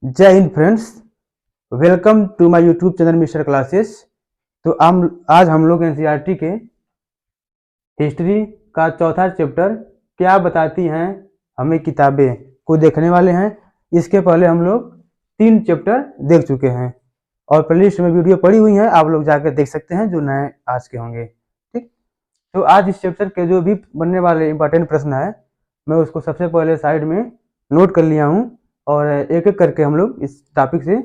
जय हिंद friends. Welcome to my YouTube channel mister classes. तो आज हम लोग एनसीईआरटी के हिस्ट्री का चौथा चैप्टर क्या बताती हैं हमें किताबें को देखने वाले हैं। इसके पहले हम लोग 3 चैप्टर देख चुके हैं और प्लेलिस्ट में वीडियो पड़ी हुई है, आप लोग जाकर देख सकते हैं जो नए आज के होंगे। ठीक, तो आज इस चैप्टर के जो भी बनने वाले इंपॉर्टेंट प्रश्न है मैं उसको सबसे पहले साइड में नोट कर लिया हूँ और एक एक करके हम लोग इस टॉपिक से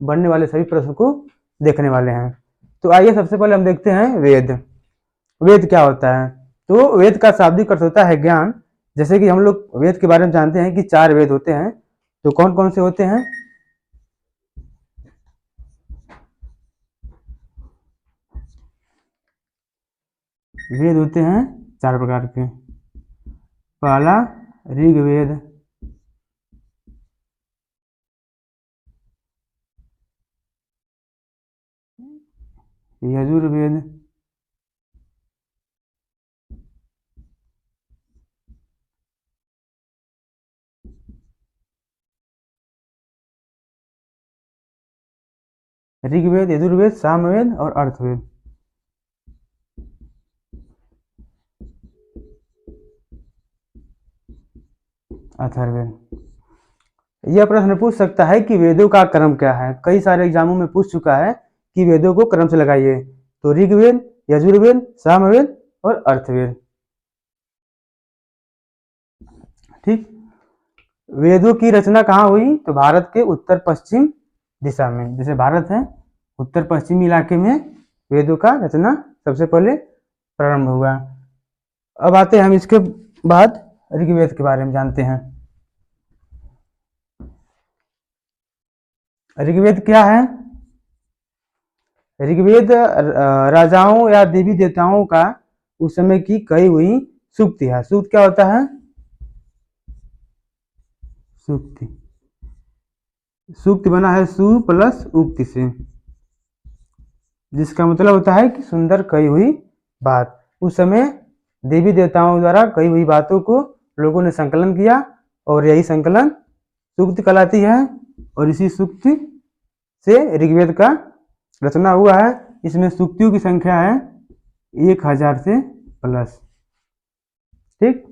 बनने वाले सभी प्रश्न को देखने वाले हैं। तो आइए सबसे पहले हम देखते हैं वेद। वेद क्या होता है? तो वेद का शाब्दिक अर्थ होता है ज्ञान। जैसे कि हम लोग वेद के बारे में जानते हैं कि 4 वेद होते हैं। तो कौन कौन से होते हैं? वेद होते हैं 4 प्रकार के। पहला ऋग्वेद, यजुर्वेद, ऋग्वेद, यजुर्वेद, सामवेद और अर्थवेद। अथर्ववेद। यह प्रश्न पूछ सकता है कि वेदों का क्रम क्या है। कई सारे एग्जामों में पूछ चुका है कि वेदों को क्रम से लगाइए। तो ऋग्वेद, यजुर्वेद, सामवेद और अर्थवेद। ठीक, वेदों की रचना कहाँ हुई? तो भारत के उत्तर पश्चिम दिशा में, जैसे भारत है उत्तर पश्चिमी इलाके में वेदों का रचना सबसे पहले प्रारंभ हुआ। अब आते हैं हम इसके बाद ऋग्वेद के बारे में जानते हैं। ऋग्वेद क्या है? ऋग्वेद राजाओं या देवी देवताओं का उस समय की कही हुई सूक्ति है। सूक्त क्या होता है? सूक्ति। सूक्त बना है सु प्लस उक्ति से, जिसका मतलब होता है कि सुंदर कही हुई बात। उस समय देवी देवताओं द्वारा कही हुई बातों को लोगों ने संकलन किया और यही संकलन सूक्त कहलाती है। और इसी सूक्त से ऋग्वेद का रचना हुआ है। इसमें सूक्तियों की संख्या है 1000 से प्लस। ठीक,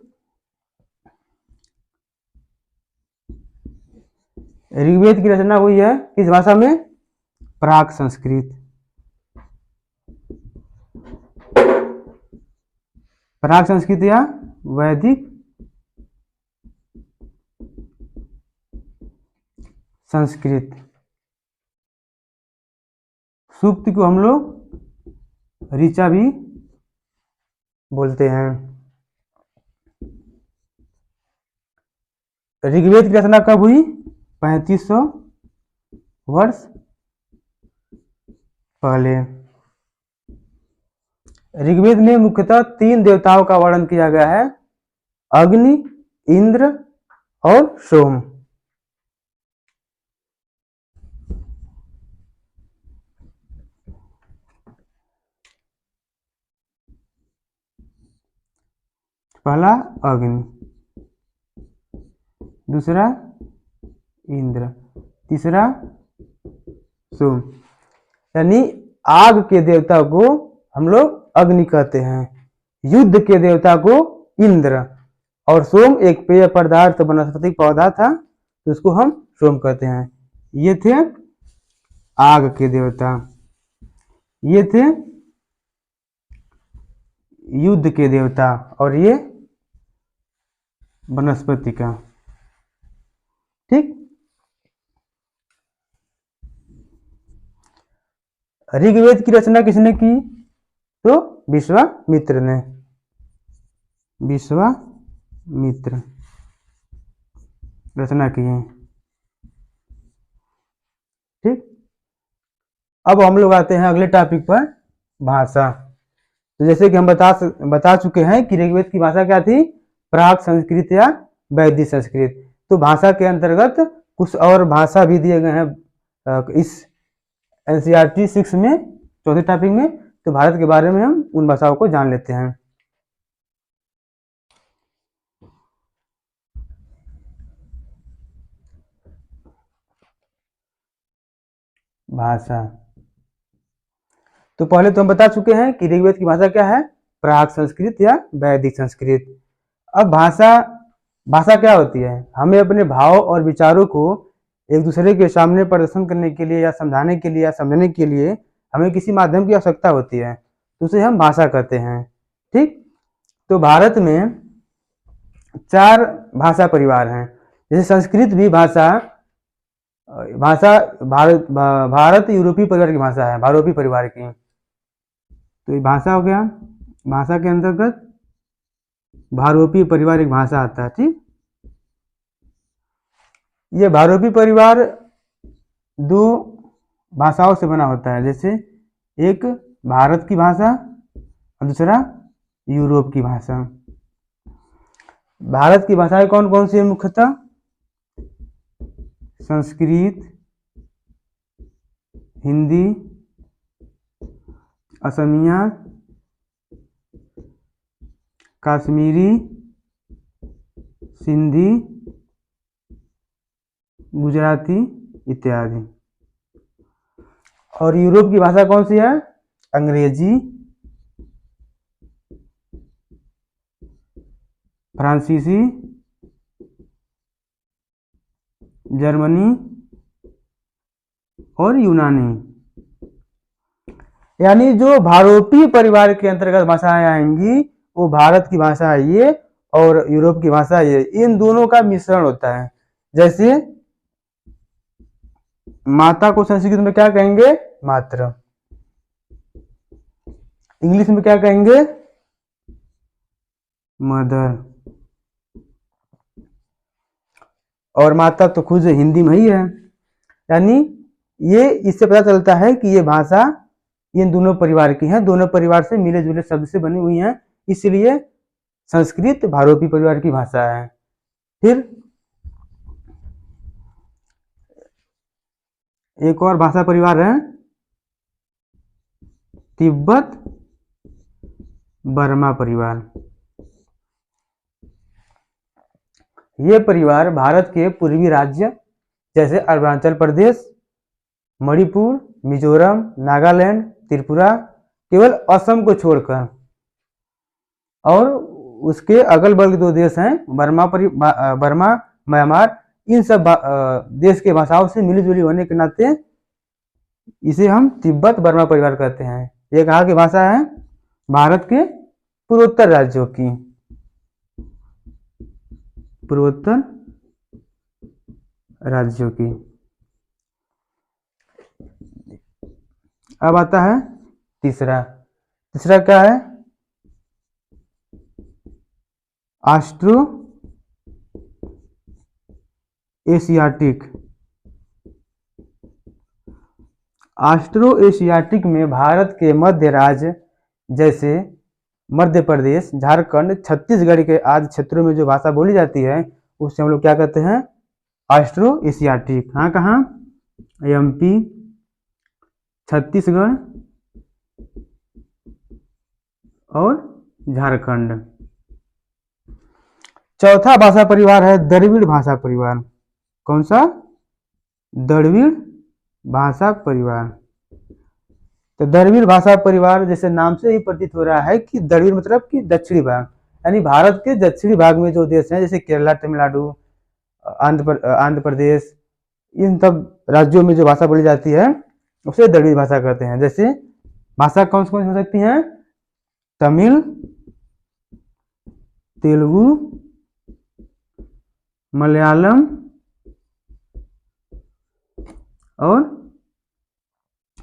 ऋग्वेद की रचना हुई है किस भाषा में? प्राक संस्कृत। प्राक संस्कृत या वैदिक संस्कृत। सूक्त को हम लोग ऋचा भी बोलते हैं। ऋग्वेद की रचना कब हुई? 3500 वर्ष पहले। ऋग्वेद में मुख्यतः 3 देवताओं का वर्णन किया गया है, अग्नि, इंद्र और सोम। पहला अग्नि, दूसरा इंद्र, तीसरा सोम। यानी आग के देवता को हम लोग अग्नि कहते हैं, युद्ध के देवता को इंद्र, और सोम एक पेय पदार्थ वनस्पतिक पौधा था तो उसको हम सोम कहते हैं। ये थे आग के देवता, ये थे युद्ध के देवता और ये वनस्पति का। ठीक, ऋग्वेद की रचना किसने की? तो विश्वामित्र ने। विश्वामित्र रचना की है। ठीक, अब हम लोग आते हैं अगले टॉपिक पर, भाषा। तो जैसे कि हम बता चुके हैं कि ऋग्वेद की भाषा क्या थी? प्राक संस्कृत या वैदिक संस्कृत। तो भाषा के अंतर्गत कुछ और भाषा भी दिए गए हैं इस एनसीईआरटी 6 में, चौथे टॉपिक में। तो भारत के बारे में हम उन भाषाओं को जान लेते हैं। भाषा। तो पहले तो हम बता चुके हैं कि ऋग्वेद की भाषा क्या है, प्राक संस्कृत या वैदिक संस्कृत। अब भाषा क्या होती है, हमें अपने भाव और विचारों को एक दूसरे के सामने प्रदर्शन करने के लिए या समझाने के लिए या समझने के लिए हमें किसी माध्यम की आवश्यकता होती है, तो उसे हम भाषा कहते हैं। ठीक, तो भारत में 4 भाषा परिवार हैं। जैसे संस्कृत भी भाषा भारत यूरोपीय परिवार की भाषा है, भारोपी परिवार की। तो ये भाषा हो गया, भाषा के अंतर्गत भारोपी परिवार एक भाषा आता है। ठीक, ये भारोपी परिवार 2 भाषाओं से बना होता है, जैसे एक भारत की भाषा और दूसरा यूरोप की भाषा। भारत की भाषाएं कौन कौन सी है, मुख्यतः संस्कृत, हिंदी, असमिया, कश्मीरी, सिंधी, गुजराती इत्यादि। और यूरोप की भाषा कौन सी है, अंग्रेजी, फ्रांसीसी, जर्मनी और यूनानी। यानी जो भारोपीय परिवार के अंतर्गत भाषाएं आएंगी वो भारत की भाषा है ये और यूरोप की भाषा ये, इन दोनों का मिश्रण होता है। जैसे माता को संस्कृत में क्या कहेंगे, मात्र, इंग्लिश में क्या कहेंगे, मदर, और माता तो खुद हिंदी में ही है। यानी ये इससे पता चलता है कि ये भाषा इन दोनों परिवार की है, दोनों परिवार से मिले जुले शब्द से बनी हुई है, इसलिए संस्कृत भारोपी परिवार की भाषा है। फिर एक और भाषा परिवार है तिब्बत बर्मा परिवार। ये परिवार भारत के पूर्वी राज्य जैसे अरुणाचल प्रदेश, मणिपुर, मिजोरम, नागालैंड, त्रिपुरा, केवल असम को छोड़कर, और उसके अगल बगल 2 देश हैं बर्मा, म्यांमार, इन सब देश के भाषाओं से मिली जुली होने के नाते इसे हम तिब्बत बर्मा परिवार कहते हैं। ये कहा कि भाषा है भारत के पूर्वोत्तर राज्यों की, पूर्वोत्तर राज्यों की। अब आता है तीसरा क्या है, ऑस्ट्रो एशियाटिक। ऑस्ट्रो एशियाटिक में भारत के मध्य राज्य जैसे मध्य प्रदेश, झारखंड, छत्तीसगढ़ के आदि क्षेत्रों में जो भाषा बोली जाती है उससे हम लोग क्या कहते हैं, ऑस्ट्रो एशियाटिक। हाँ, कहाँ, एमपी, छत्तीसगढ़ और झारखंड। चौथा भाषा परिवार है द्रविड़ भाषा परिवार। कौन सा, द्रविड़ भाषा परिवार। तो द्रविड़ भाषा परिवार जैसे नाम से ही प्रतीत हो रहा है कि द्रविड़ मतलब कि दक्षिणी भाग, यानी भारत के दक्षिणी भाग में जो देश हैं जैसे केरला, तमिलनाडु, आंध्र प्रदेश, इन सब राज्यों में जो भाषा बोली जाती है उसे द्रविड़ भाषा कहते हैं। जैसे भाषा कौन कौन सी हो सकती हैं, तमिल, तेलुगु, मलयालम और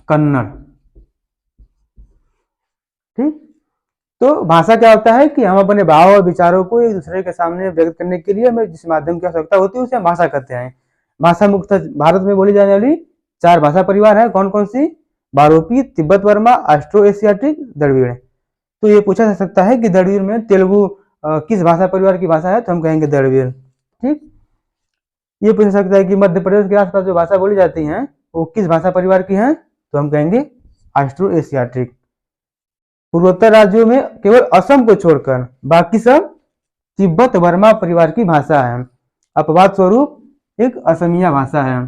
कन्नड़। ठीक, तो भाषा क्या होता है कि हम अपने भाव और विचारों को एक दूसरे के सामने व्यक्त करने के लिए हमें जिस माध्यम की आवश्यकता होती है उसे हम भाषा कहते हैं। भाषा मुख्यतः भारत में बोली जाने वाली 4 भाषा परिवार है। कौन कौन सी, भारोपी, तिब्बत बर्मा, ऑस्ट्रो एशियाटिक, द्रविड़। तो ये पूछा जा सकता है कि द्रविड़ में तेलुगु किस भाषा परिवार की भाषा है, तो हम कहेंगे द्रविड़। ठीक, ये पूछा सकता है कि मध्य प्रदेश के आसपास जो भाषा बोली जाती हैं वो किस भाषा परिवार की हैं, तो हम कहेंगे ऑस्ट्रो एशियाटिक। पूर्वोत्तर राज्यों में केवल असम को छोड़कर बाकी सब तिब्बत बर्मा परिवार की भाषा है। अपवाद स्वरूप एक असमिया भाषा है।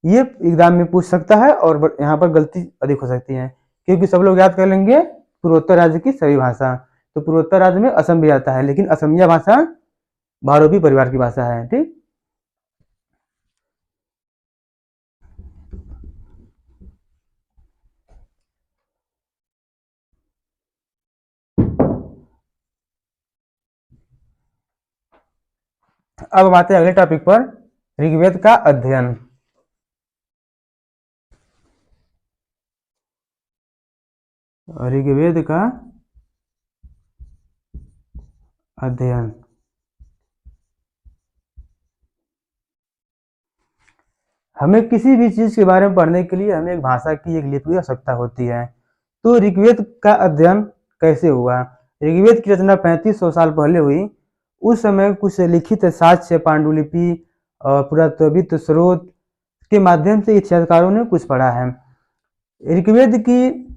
ये एग्जाम में पूछ सकता है और यहाँ पर गलती अधिक हो सकती है, क्योंकि सब लोग याद कर लेंगे पूर्वोत्तर राज्य की सभी भाषा। तो पूर्वोत्तर राज्य में असम भी आता है, लेकिन असमिया भाषा भारोपी परिवार की भाषा है। ठीक, अब हम आते हैं अगले टॉपिक पर, ऋग्वेद का अध्ययन। ऋग्वेद का अध्ययन। हमें किसी भी चीज के बारे में पढ़ने के लिए हमें एक भाषा की, एक लिपि की आवश्यकता होती है। तो ऋग्वेद का अध्ययन कैसे हुआ? ऋग्वेद की रचना 3500 साल पहले हुई। उस समय कुछ लिखित साक्ष्य, पांडुलिपि, पुरातत्विक स्रोत के माध्यम से इतिहासकारों ने कुछ पढ़ा है। ऋग्वेद की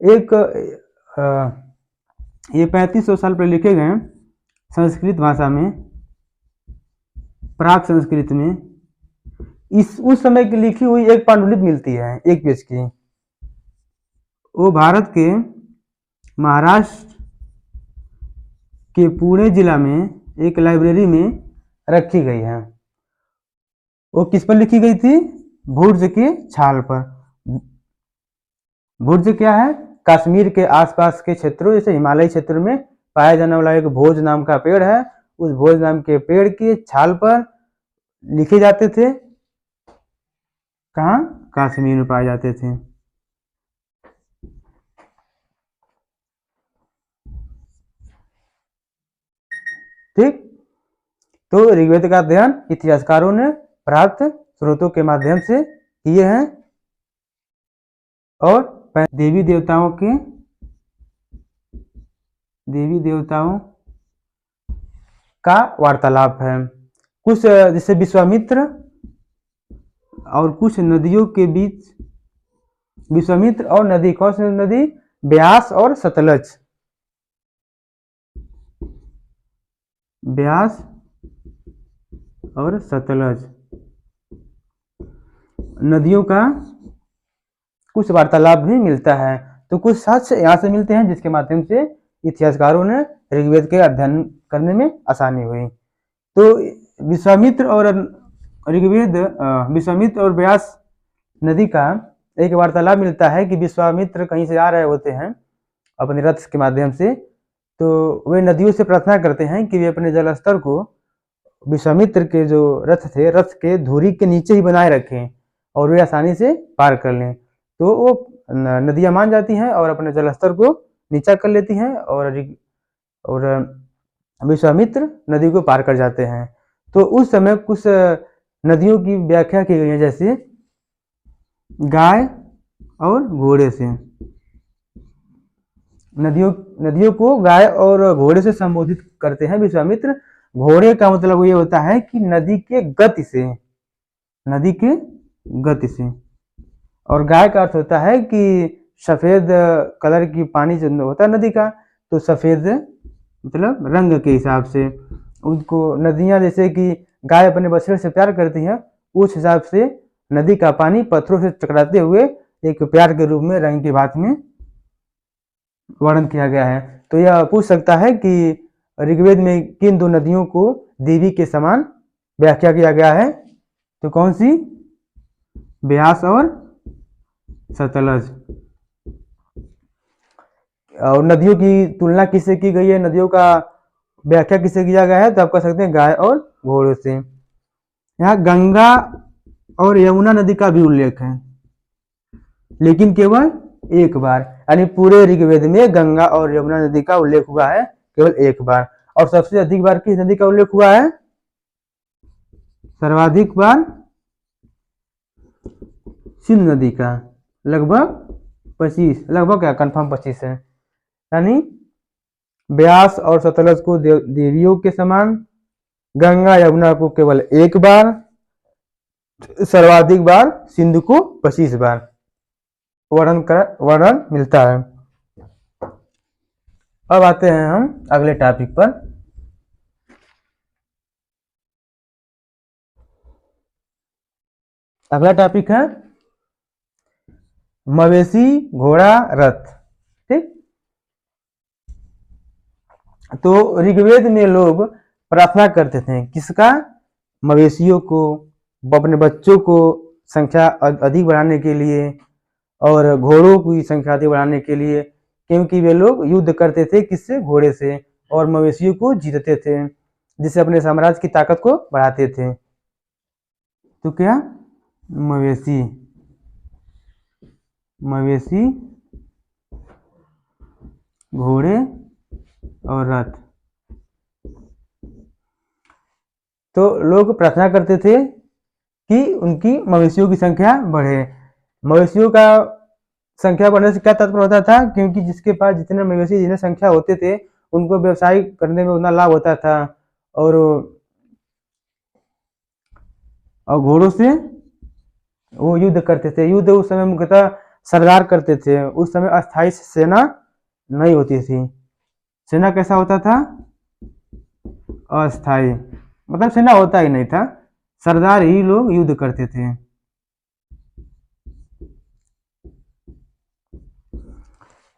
एक ये 3500 साल पहले लिखे गए संस्कृत भाषा में, प्राक संस्कृत में। उस समय की लिखी हुई एक पांडुलिपि मिलती है, एक पेज की। वो भारत के महाराष्ट्र के पुणे जिला में एक लाइब्रेरी में रखी गई है। वो किस पर लिखी गई थी? भुर्ज की छाल पर। भुर्ज क्या है? कश्मीर के आसपास के क्षेत्रों, जैसे हिमालयी क्षेत्र में पाया जाने वाला एक भोज नाम का पेड़ है, उस भोज नाम के पेड़ की छाल पर लिखे जाते थे। कहाँ? कश्मीर में पाए जाते थे। ठीक, तो ऋग्वेद का अध्ययन इतिहासकारों ने प्राप्त स्रोतों के माध्यम से किए हैं और देवी देवताओं का वार्तालाप है। कुछ जैसे विश्वामित्र और कुछ नदियों के बीच, विश्वामित्र और नदी, कौन सी नदी? ब्यास और सतलज। ब्यास और सतलज नदियों का कुछ वार्तालाप भी मिलता है। तो कुछ साक्ष्य यहाँ से मिलते हैं, जिसके माध्यम से इतिहासकारों ने ऋग्वेद के अध्ययन करने में आसानी हुई। तो विश्वामित्र और व्यास नदी का एक वार्तालाप मिलता है कि विश्वामित्र कहीं से आ रहे होते हैं अपने रथ के माध्यम से, तो वे नदियों से प्रार्थना करते हैं कि वे अपने जलस्तर को विश्वामित्र के जो रथ थे, रथ के धुरी के नीचे ही बनाए रखें और वे आसानी से पार कर लें। तो वो नदियां मान जाती हैं और अपने जलस्तर को नीचा कर लेती हैं और विश्वामित्र नदी को पार कर जाते हैं। तो उस समय कुछ नदियों की व्याख्या की गई है, जैसे गाय और घोड़े से। नदियों को गाय और घोड़े से संबोधित करते हैं विश्वामित्र। घोड़े का मतलब ये होता है कि नदी के गति से, नदी के गति से। और गाय का अर्थ होता है कि सफेद कलर की पानी जो होता है नदी का, तो सफेद मतलब रंग के हिसाब से उनको नदियां, जैसे कि गाय अपने बछड़े से प्यार करती है, उस हिसाब से नदी का पानी पत्थरों से टकराते हुए एक प्यार के रूप में, रंग की बात में वर्णन किया गया है। तो यह पूछ सकता है कि ऋग्वेद में किन दो नदियों को देवी के समान व्याख्या किया गया है? तो कौन सी? ब्यास और सतलज। और नदियों की तुलना किससे की गई है, नदियों का व्याख्या किससे किया गया है? तो आप कह सकते हैं गाय और घोड़ों से। यहाँ गंगा और यमुना नदी का भी उल्लेख है, लेकिन केवल एक बार। यानी पूरे ऋग्वेद में गंगा और यमुना नदी का उल्लेख हुआ है केवल एक बार। और सबसे अधिक बार किस नदी का उल्लेख हुआ है? सर्वाधिक बार सिंधु नदी का, लगभग 25, लगभग क्या कंफर्म 25 है। यानी ब्यास और सतलज को देवियों के समान, गंगा यमुना को केवल एक बार, सर्वाधिक बार सिंधु को 25 बार वर्णन मिलता है। अब आते हैं हम अगले टॉपिक पर। अगला टॉपिक है मवेशी घोड़ा रथ। ठीक, तो ऋग्वेद में लोग प्रार्थना करते थे किसका? मवेशियों को, अपने बच्चों को संख्या अधिक बढ़ाने के लिए और घोड़ों की संख्या अधिक बढ़ाने के लिए, क्योंकि वे लोग युद्ध करते थे किससे? घोड़े से, और मवेशियों को जीतते थे, जिससे अपने साम्राज्य की ताकत को बढ़ाते थे। तो क्या? मवेशी, मवेशी घोड़े और रथ। तो लोग प्रार्थना करते थे कि उनकी मवेशियों की संख्या बढ़े। मवेशियों का संख्या बढ़ने से क्या तात्पर्य होता था? क्योंकि जिसके पास जितने मवेशी, जितने संख्या होते थे, उनको व्यवसाय करने में उतना लाभ होता था। और घोड़ों से वो युद्ध करते थे। युद्ध उस समय मुख्यतः सरदार करते थे। उस समय अस्थायी सेना नहीं होती थी। सेना कैसा होता था? अस्थायी, मतलब सेना होता ही नहीं था, सरदार ही लोग युद्ध करते थे।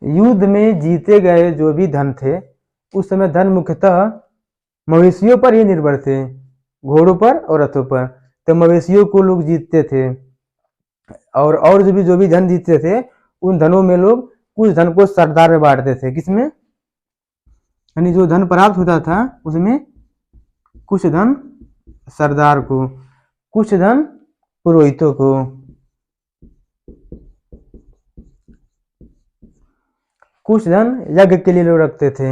युद्ध में जीते गए जो भी धन थे, उस समय धन मुख्यतः मवेशियों पर ही निर्भर थे, घोड़ों पर और रथों पर। तो मवेशियों को लोग जीतते थे, और जो भी धन जीतते थे, उन धनों में लोग कुछ धन को सरदार में बांटते थे। किसमें? यानी जो धन प्राप्त होता था उसमें कुछ धन सरदार को, कुछ धन पुरोहितों को, कुछ धन यज्ञ के लिए लोग रखते थे,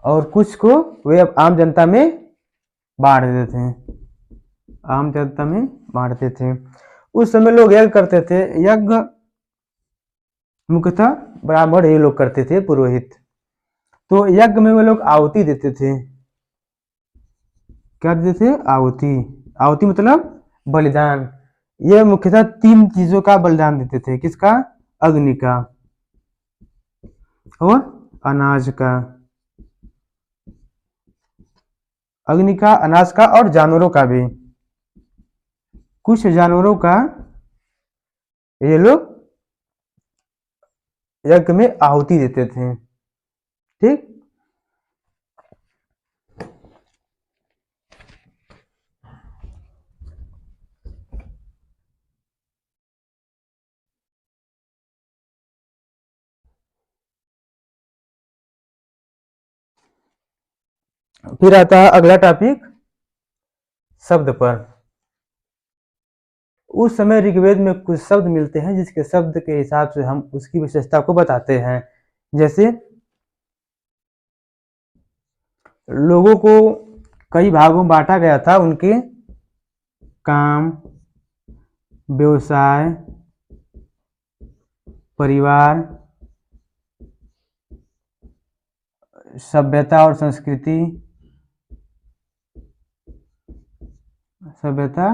और कुछ को वे अब आम जनता में बांट देते थे। आम जनता में बांटते थे। उस समय लोग यज्ञ करते थे। यज्ञ मुख्यतः ब्राह्मण ही लोग करते थे, पुरोहित। तो यज्ञ में वे लोग आहुति देते थे। क्या देते थे? आहुति। आहुति मतलब बलिदान। ये मुख्यतः 3 चीजों का बलिदान देते थे। किसका? अग्नि का, और अनाज का। अग्नि का, अनाज का, और जानवरों का भी। कुछ जानवरों का ये लोग यज्ञ में आहुति देते थे। ठीक, फिर आता है अगला टॉपिक शब्द पर। उस समय ऋग्वेद में कुछ शब्द मिलते हैं जिसके शब्द के हिसाब से हम उसकी विशेषता को बताते हैं। जैसे लोगों को कई भागों में बांटा गया था, उनके काम, व्यवसाय, परिवार, सभ्यता और संस्कृति, सभ्यता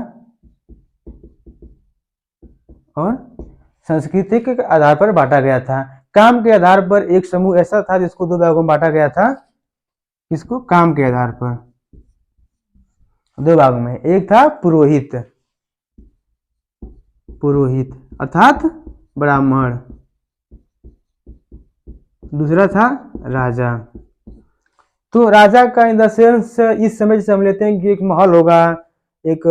और संस्कृति के आधार पर बांटा गया था। काम के आधार पर एक समूह ऐसा था जिसको 2 भागों में बांटा गया था। किसको? काम के आधार पर 2 भागों में। एक था पुरोहित, पुरोहित अर्थात ब्राह्मण। दूसरा था राजा। तो राजा का इन द सेंस इस समय से हम लेते हैं कि एक महल होगा, एक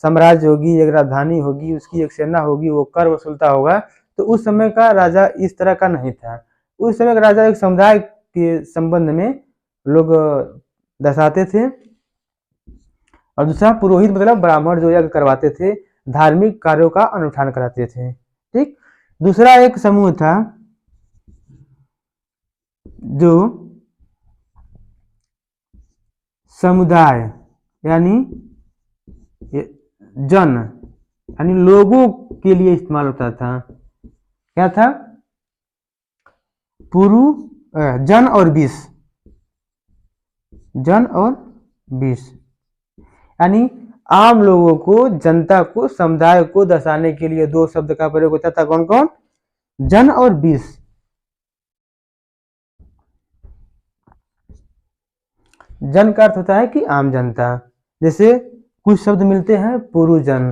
साम्राज्य होगी, एक राजधानी होगी, उसकी एक सेना होगी, वो कर वसूलता होगा। तो उस समय का राजा इस तरह का नहीं था। उस समय का राजा एक समुदाय के संबंध में लोग दर्शाते थे। और दूसरा पुरोहित मतलब ब्राह्मण, जो यज्ञ करवाते थे, धार्मिक कार्यों का अनुष्ठान कराते थे। ठीक, दूसरा एक समूह था जो समुदाय यानी जन, यानी लोगों के लिए इस्तेमाल होता था। क्या था? पुरु, जन और विष, जन और विष, यानी आम लोगों को, जनता को, समुदाय को दर्शाने के लिए 2 शब्द का प्रयोग होता था। कौन कौन? जन और विष। जन का अर्थ होता है कि आम जनता। जैसे कुछ शब्द मिलते हैं पुरुजन।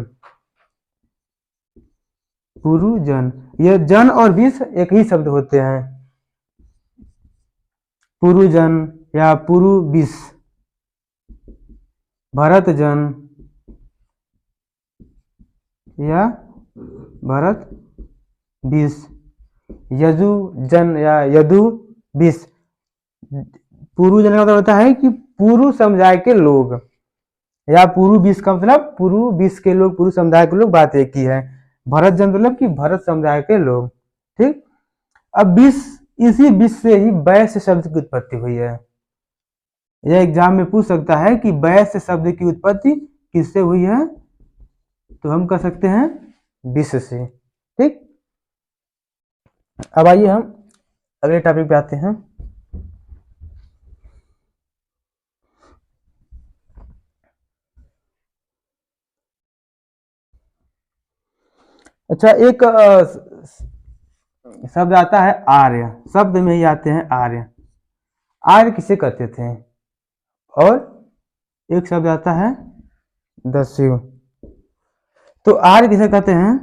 पुरुजन, यह जन और विष एक ही शब्द होते हैं। पुरुजन या पुरुविष। भरतजन या भरत विष। यजुजन या यदुविष। पुरुजन का मतलब होता है कि पुरु समुदाय के लोग, या पुरुविष का मतलब पुरुविष के लोग, पुरु समुदाय के लोग, बात एक ही है। भरतजन मतलब कि भरत समुदाय के लोग। ठीक। अब विष, इसी विष से ही वैश्य शब्द की उत्पत्ति हुई है। यह एग्जाम में पूछ सकता है कि वैश्य शब्द की उत्पत्ति किससे हुई है, तो हम कह सकते हैं विष से। ठीक। अब आइए हम अगले टॉपिक पे आते हैं। अच्छा, एक शब्द आता है आर्य। शब्द में ही आते हैं आर्य। आर्य किसे कहते थे? और एक शब्द आता है दस्यु। तो आर्य किसे कहते हैं?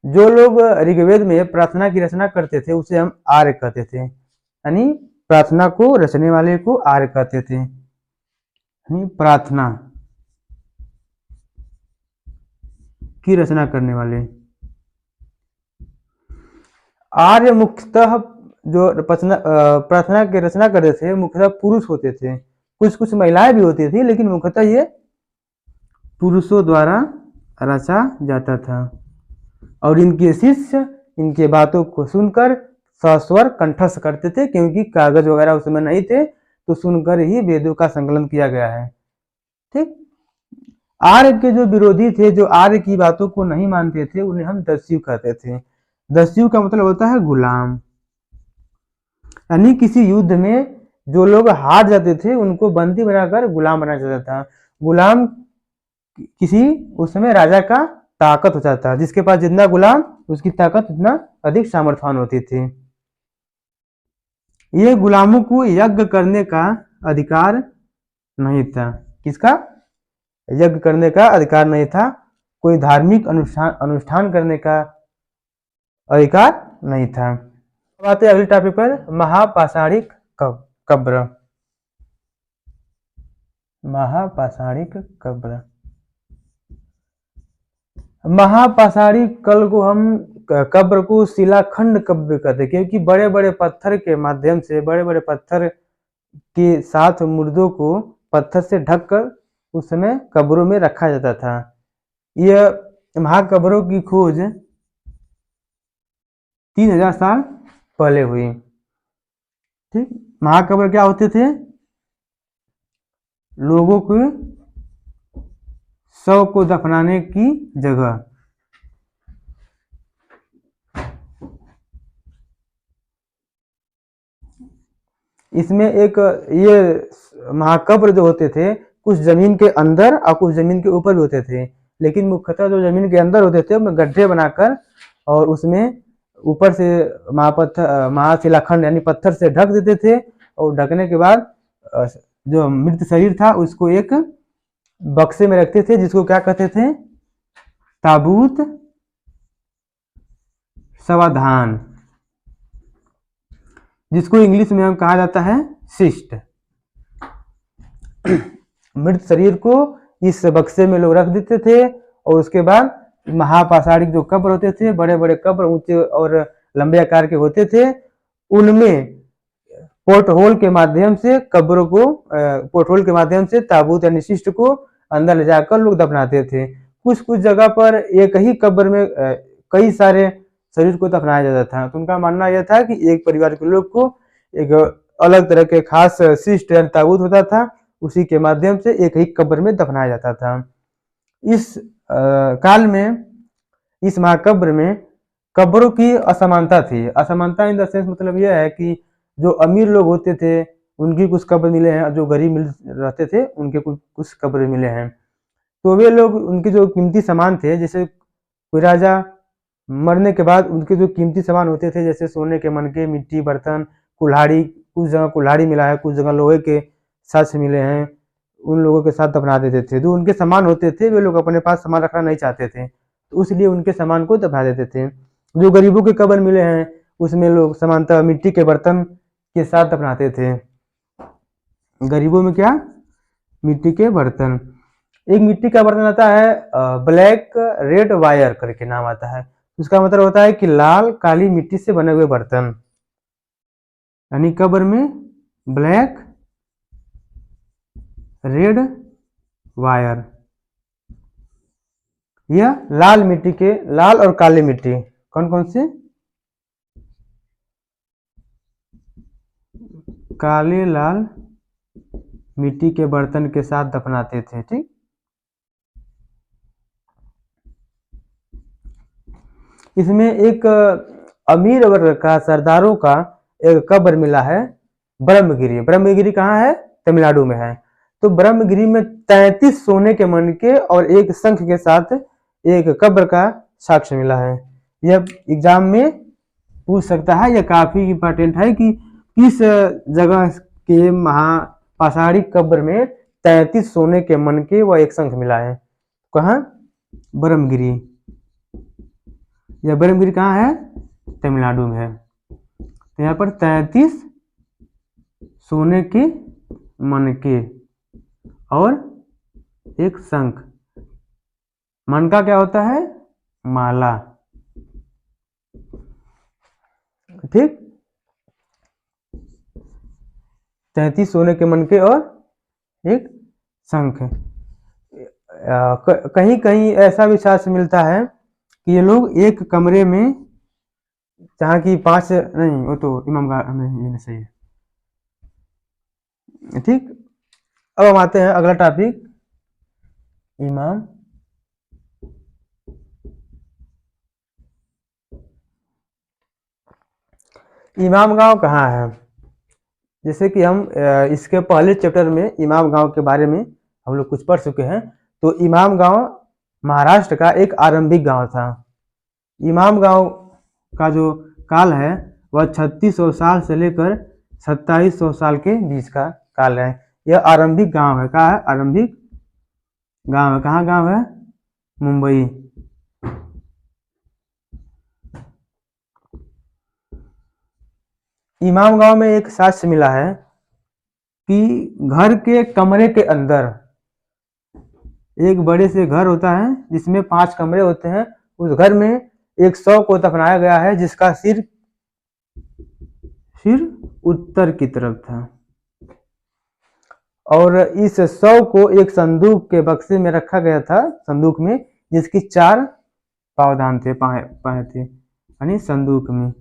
जो लोग ऋग्वेद में प्रार्थना की रचना करते थे उसे हम आर्य कहते थे, यानी प्रार्थना को रचने वाले को आर्य कहते थे। यानी प्रार्थना की रचना करने वाले। आर्य मुख्यतः जो प्रार्थना की रचना करते थे मुख्यतः पुरुष होते थे। कुछ कुछ महिलाएं भी होती थी, लेकिन मुख्यतः ये पुरुषों द्वारा रचा जाता था। और इनके शिष्य इनके बातों को सुनकर सस्वर कंठस्थ करते थे, क्योंकि कागज वगैरह उस समय नहीं थे, तो सुनकर ही वेदों का संकलन किया गया है। ठीक। आर्य के जो विरोधी थे, जो आर्य की बातों को नहीं मानते थे, उन्हें हम दस्यु कहते थे। दस्यु का मतलब होता है गुलाम। यानी किसी युद्ध में जो लोग हार जाते थे उनको बंदी बनाकर गुलाम बनाया जाता था। गुलाम किसी उस समय राजा का ताकत होता था, जिसके पास जितना गुलाम उसकी ताकत उतना अधिक सामर्थ्यवान होती थी। ये गुलामों को यज्ञ करने का अधिकार नहीं था। किसका? यज्ञ करने का अधिकार नहीं था। कोई धार्मिक अनुष्ठान करने का अधिकार नहीं था। अब आते हैं अगले टॉपिक पर, महापाषाणिक कब्र। महापाषाणिक कब्र। महापाषाणिक कल को हम कब्र को शिलाखंड कब्र कहते हैं, क्योंकि बड़े बड़े पत्थर के माध्यम से, बड़े बड़े पत्थर के साथ मुर्दों को पत्थर से ढककर उस समय कब्रों में रखा जाता था। यह महाकब्रों की खोज 3000 साल पहले हुई। ठीक। महाकब्र क्या होते थे? लोगों के शव को दफनाने की जगह। इसमें एक ये महाकब्र जो होते थे कुछ जमीन के अंदर और कुछ जमीन के ऊपर भी होते थे, लेकिन मुख्यतः जो जमीन के अंदर होते थे उसमें गड्ढे बनाकर और उसमें ऊपर से महाशिलाखंड यानी पत्थर से ढक देते थे, और ढकने के बाद जो मृत शरीर था उसको एक बक्से में रखते थे, जिसको क्या कहते थे? ताबूत सावधान, जिसको इंग्लिश में हम कहा जाता है सिस्ट। मृत शरीर को इस बक्से में लोग रख देते थे, और उसके बाद महापाषाणिक जो कब्र होते थे, बड़े बड़े कब्र ऊंचे और लंबे आकार के होते थे, उनमें पोर्ट होल के माध्यम से कब्रों को पोर्ट होल के माध्यम से ताबूत यानी शिष्ट को अंदर ले जाकर लोग दफनाते थे। कुछ कुछ जगह पर एक ही कब्र में कई सारे शरीर को दफनाया जाता था। तो उनका मानना यह था कि एक परिवार के लोग को एक अलग तरह के खास शिष्ट यानी ताबूत होता था, उसी के माध्यम से एक ही कब्र में दफनाया जाता था। इस काल में, इस महाकब्र में कब्रों की असमानता थी। असमानता इन द सेंस मतलब यह है कि जो अमीर लोग होते थे उनकी कुछ कब्र मिले हैं, जो गरीब मिल रहते थे उनके कुछ कब्र मिले हैं। तो वे लोग, उनके जो कीमती सामान थे, जैसे कोई राजा मरने के बाद उनके जो कीमती सामान होते थे, जैसे सोने के मनके, मिट्टी, बर्तन, कुल्हाड़ी, कुछ जगह कुल्हाड़ी मिला है, कुछ जगह लोहे के साक्ष्य मिले हैं, उन लोगों के साथ दफना देते थे। जो उनके सामान होते थे वे लोग अपने पास सामान रखना नहीं चाहते थे, तो इसलिए उनके सामान को दफना देते थे। जो गरीबों के कब्र मिले हैं उसमें लोग सामान्यतः मिट्टी के बर्तन के साथ दफनाते थे। गरीबों में क्या, मिट्टी के बर्तन। एक मिट्टी का बर्तन आता है ब्लैक रेड वायर करके नाम आता है, उसका मतलब होता है कि लाल काली मिट्टी से बने हुए बर्तन, यानी कब्र में ब्लैक रेड वायर। यह लाल मिट्टी के, लाल और काली मिट्टी कौन कौन से, काले लाल मिट्टी के बर्तन के साथ दफनाते थे। ठीक, इसमें एक अमीर वर्ग का सरदारों का एक कब्र मिला है ब्रह्मगिरी। ब्रह्मगिरी कहाँ है, तमिलनाडु में है। तो ब्रह्मगिरी में 33 सोने के मनके और एक शंख के साथ एक कब्र का साक्ष्य मिला है। यह एग्जाम में पूछ सकता है, यह काफी इंपॉर्टेंट है कि किस जगह के महापाषाणिक कब्र में 33 सोने के मनके व एक शंख मिला है। कहाँ, ब्रह्मगिरी। यह ब्रह्मगिरी कहाँ है, तमिलनाडु में है। तो यहाँ पर 33 सोने के मनके और एक शंख। मनका क्या होता है, माला। ठीक, 33 सोने के मनके और एक शंख। कहीं कहीं ऐसा भी शास्त्र मिलता है कि ये लोग एक कमरे में, जहाँ की 5 नहीं, वो तो इमाम का नहीं, ये नहीं सही है। ठीक, अब हम आते हैं अगला टॉपिक, इमाम इमाम गांव कहाँ है। जैसे कि हम इसके पहले चैप्टर में इमाम गांव के बारे में हम लोग कुछ पढ़ चुके हैं। तो इमाम गांव महाराष्ट्र का एक आरंभिक गांव था। इमाम गांव का जो काल है वह 3600 साल से लेकर 2700 साल के बीच का काल है। यह आरंभिक गांव है। कहाँ है, आरंभिक गांव है। कहाँ गांव है, मुंबई। इमाम गांव में एक साक्ष्य मिला है कि घर के कमरे के अंदर, एक बड़े से घर होता है जिसमें 5 कमरे होते हैं, उस घर में एक शव को दफनाया गया है जिसका सिर उत्तर की तरफ था, और इस शव को एक संदूक के बक्से में रखा गया था, संदूक में, जिसकी 4 पावदान थे, पाए थे, यानी संदूक में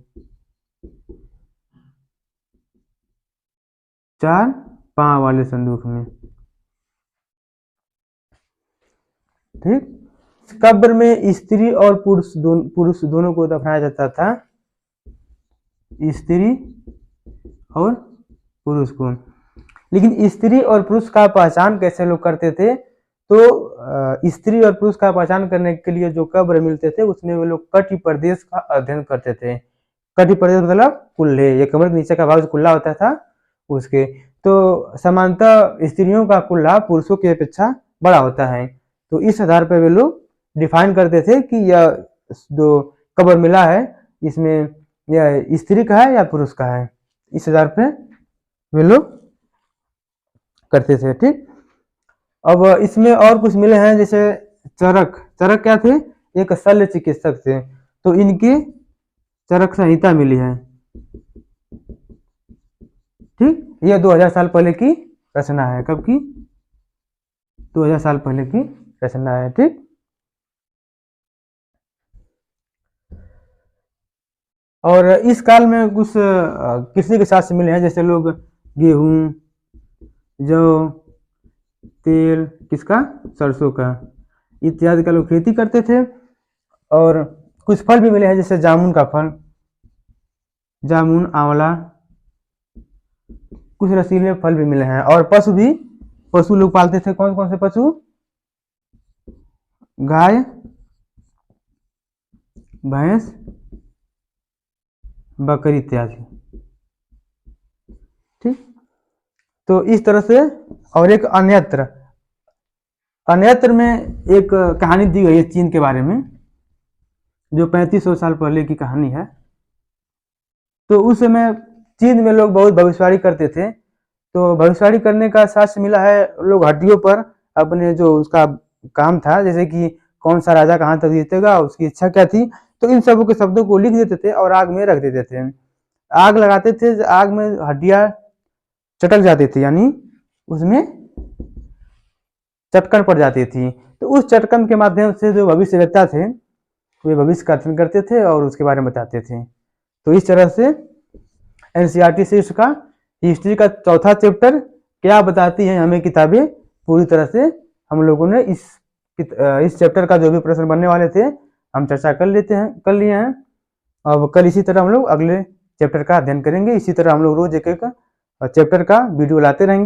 4 पांव वाले संदूक में। ठीक, कब्र में स्त्री और पुरुष दोनों को दफनाया जाता था, स्त्री और पुरुष को। लेकिन स्त्री और पुरुष का पहचान कैसे लोग करते थे, तो स्त्री और पुरुष का पहचान करने के लिए जो कब्र मिलते थे उसमें वे लोग कटि प्रदेश का अध्ययन करते थे। कटि प्रदेश मतलब कुल्ले, ये कमर के नीचे का भाग जो कुल्ला होता था उसके। तो सामान्यतः स्त्रियों का कुल्ला पुरुषों की अपेक्षा बड़ा होता है, तो इस आधार पर वे लोग डिफाइन करते थे कि यह जो कब्र मिला है इसमें यह स्त्री का है या पुरुष का है, इस आधार पे वे लोग करते थे। ठीक, अब इसमें और कुछ मिले हैं, जैसे चरक। चरक क्या थे, एक शल्य चिकित्सक थे, तो इनकी चरक संहिता मिली है। ठीक, यह 2000 साल पहले की रचना है। कब की, 2000 साल पहले की रचना है। ठीक, और इस काल में कुछ कृषि के साथ मिले हैं, जैसे लोग गेहूं, जौ, तेल, किसका, सरसों का, इत्यादि का लोग खेती करते थे। और कुछ फल भी मिले हैं, जैसे जामुन का फल, जामुन, आंवला, कुछ रसीले फल भी मिले हैं। और पशु भी, पशु लोग पालते थे। कौन कौन से पशु, गाय, भैंस, बकरी इत्यादि। ठीक, तो इस तरह से और एक अन्यत्र। अन्यत्र में एक कहानी दी गई है चीन के बारे में, जो 3500 साल पहले की कहानी है। तो उस समय चीन में लोग बहुत भविष्यवाणी करते थे। तो भविष्यवाणी करने का शास्त्र मिला है, लोग हड्डियों पर अपने जो उसका काम था, जैसे कि कौन सा राजा कहाँ तक जीतेगा, उसकी इच्छा क्या थी, तो इन सब के शब्दों को लिख देते थे और आग में रख देते थे। आग लगाते थे, आग में हड्डियां चटक जाती थी, यानी उसमें चटकन पड़ जाती थी। तो उस चटकन के माध्यम से जो भविष्यवेत्ता थे वे भविष्य का अध्ययन करते थे और उसके बारे में बताते थे। तो इस तरह से एनसीईआरटी से इसका हिस्ट्री का चौथा चैप्टर क्या बताती है हमें किताबें पूरी तरह से हम लोगों ने इस चैप्टर का जो भी प्रश्न बनने वाले थे हम चर्चा कर लिए हैं। अब कल इसी तरह हम लोग अगले चैप्टर का अध्ययन करेंगे। इसी तरह हम लोग रोज एक एक चैप्टर का वीडियो लाते रहेंगे।